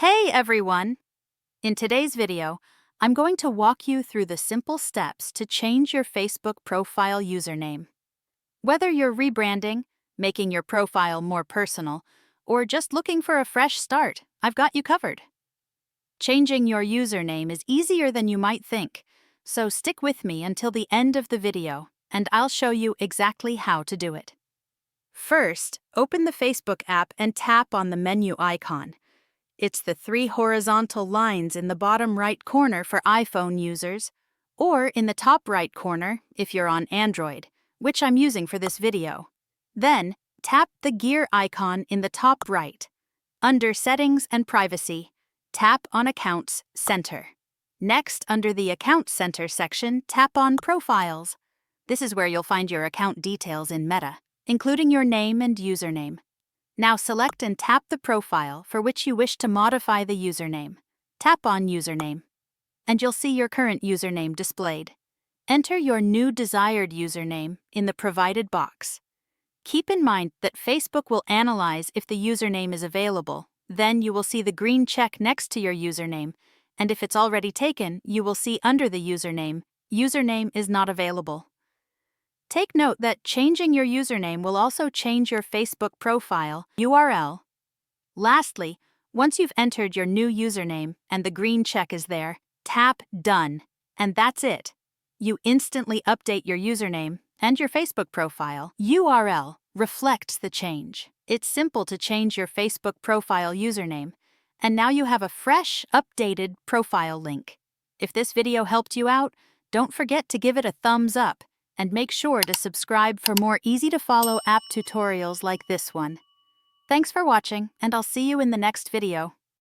Hey everyone! In today's video, I'm going to walk you through the simple steps to change your Facebook profile username. Whether you're rebranding, making your profile more personal, or just looking for a fresh start, I've got you covered. Changing your username is easier than you might think, so stick with me until the end of the video, and I'll show you exactly how to do it. First, open the Facebook app and tap on the menu icon. It's the three horizontal lines in the bottom right corner for iPhone users, or in the top right corner if you're on Android, which I'm using for this video. Then, tap the gear icon in the top right. Under Settings and Privacy, tap on Accounts Center. Next, under the Account Center section, tap on Profiles. This is where you'll find your account details in Meta, including your name and username. Now select and tap the profile for which you wish to modify the username. Tap on Username, and you'll see your current username displayed. Enter your new desired username in the provided box. Keep in mind that Facebook will analyze if the username is available. Then you will see the green check next to your username, and if it's already taken, you will see under the username is not available. Take note that changing your username will also change your Facebook profile URL. Lastly, once you've entered your new username and the green check is there, tap Done, and that's it. You instantly update your username, and your Facebook profile URL reflects the change. It's simple to change your Facebook profile username, and now you have a fresh, updated profile link. If this video helped you out, don't forget to give it a thumbs up, and make sure to subscribe for more easy-to-follow app tutorials like this one. Thanks for watching, and I'll see you in the next video.